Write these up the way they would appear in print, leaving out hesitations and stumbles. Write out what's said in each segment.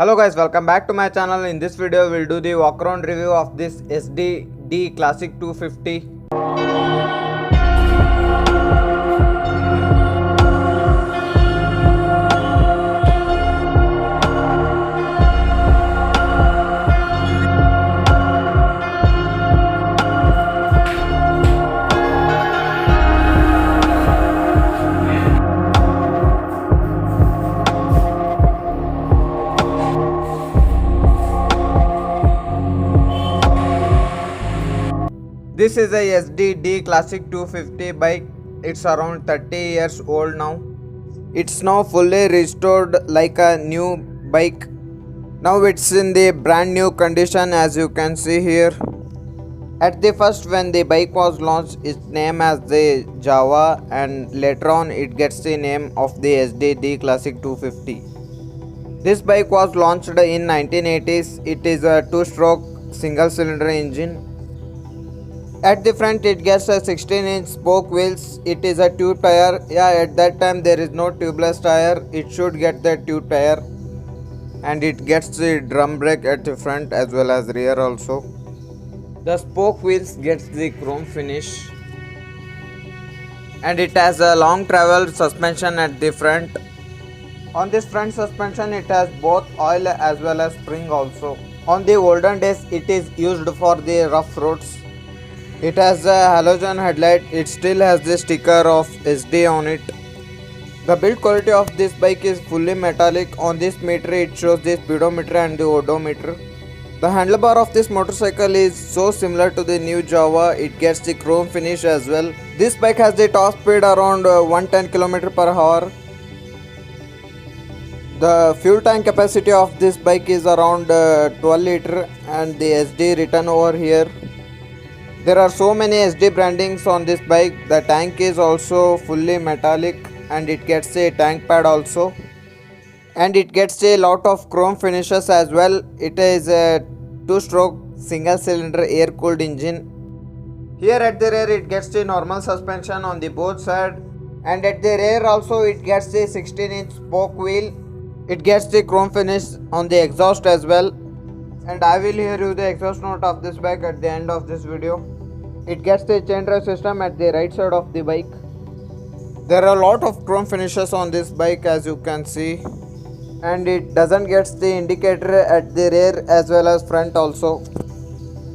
Hello guys, welcome back to my channel. In this video we'll do the walk around review of this SD Classic 250. This is a SD Classic 250 bike. It's around 30 years old now. It's now fully restored like a new bike. Now it's in the brand new condition, as you can see here. At the first, when the bike was launched, its name as the Java, and later on it gets the name of the SD Classic 250. This bike was launched in 1980s. It is a two-stroke single cylinder engine. At the front it gets a 16-inch spoke wheels. It is a tube tire. At that time there is no tubeless tire. It should get the tube tire. And it gets the drum brake at the front as well as rear also. The spoke wheels gets the chrome finish. And it has a long travel suspension at the front. On this front suspension it has both oil as well as spring also. On the olden days it is used for the rough roads. It has a halogen headlight. It still has the sticker of SD on it. The build quality of this bike is fully metallic. On this meter it shows the speedometer and the odometer. The handlebar of this motorcycle is so similar to the new Java. It gets the chrome finish as well. This bike has the top speed around 110 km per hour. The fuel tank capacity of this bike is around 12 liter and the SD written over here. There are so many SD brandings on this bike. The tank is also fully metallic and it gets a tank pad also. And it gets a lot of chrome finishes as well. It is a two-stroke single cylinder air cooled engine. Here at the rear it gets the normal suspension on the both sides. And at the rear also it gets the 16-inch spoke wheel. It gets the chrome finish on the exhaust as well. And I will hear you the exhaust note of this bike at the end of this video. It gets the chain drive system at the right side of the bike. There are a lot of chrome finishes on this bike, as you can see. And it doesn't get the indicator at the rear as well as front also.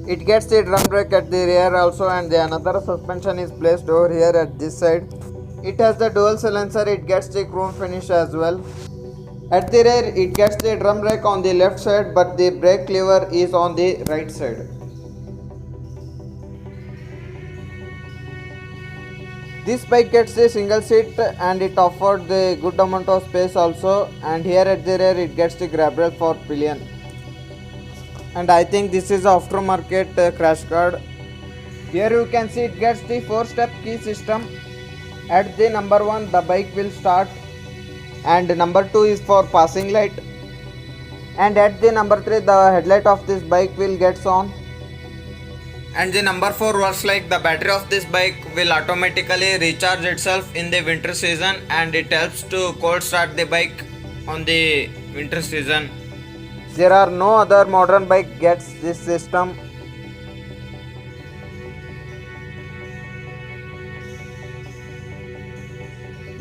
It gets the drum brake at the rear also, and the another suspension is placed over here at this side. It has the dual silencer. It gets the chrome finish as well. At the rear it gets the drum brake on the left side, but the brake lever is on the right side. This bike gets the single seat and it offers the good amount of space also, and here at the rear it gets the grab rail for pillion. And I think this is aftermarket crash guard. Here you can see it gets the 4-step key system. At the number 1 the bike will start, and number 2 is for passing light, and at the number 3 the headlight of this bike will get on, and the number 4 works like the battery of this bike will automatically recharge itself in the winter season, and it helps to cold start the bike on the winter season. There are no other modern bike gets this system.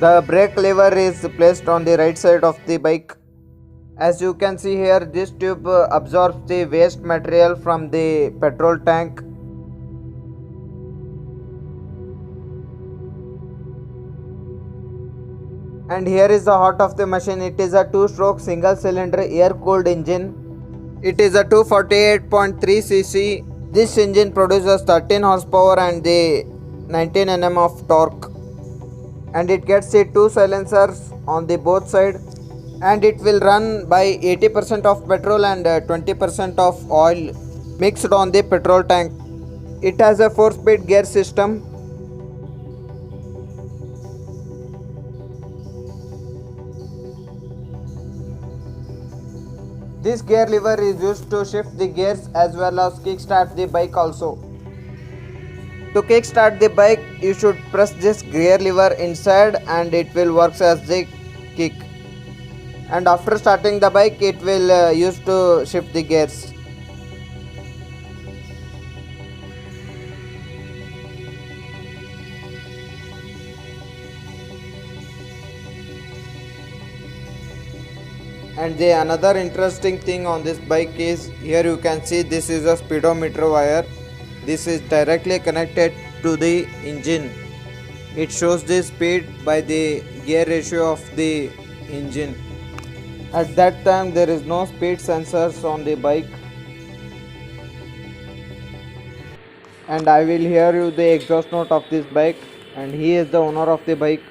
The brake lever is placed on the right side of the bike. As you can see here, this tube absorbs the waste material from the petrol tank. And here is the heart of the machine. It is a two-stroke single cylinder air cooled engine. It is a 248.3 cc. This engine produces 13 horsepower and the 19 Nm of torque. And it gets the 2 silencers on the both side, and it will run by 80% of petrol and 20% of oil mixed on the petrol tank. It has a 4-speed gear system. This gear lever is used to shift the gears as well as kickstart the bike also. To kickstart the bike, you should press this gear lever inside and it will work as the kick. and after starting the bike it will use to shift the gears. And the another interesting thing on this bike is here you can see this is a speedometer wire. This is directly connected to the engine. It shows the speed by the gear ratio of the engine. At that time there is no speed sensors on the bike, and I will hear you the exhaust note of this bike, and he is the owner of the bike.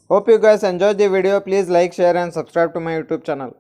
Hope you guys enjoyed the video. Please like, share and subscribe to my YouTube channel.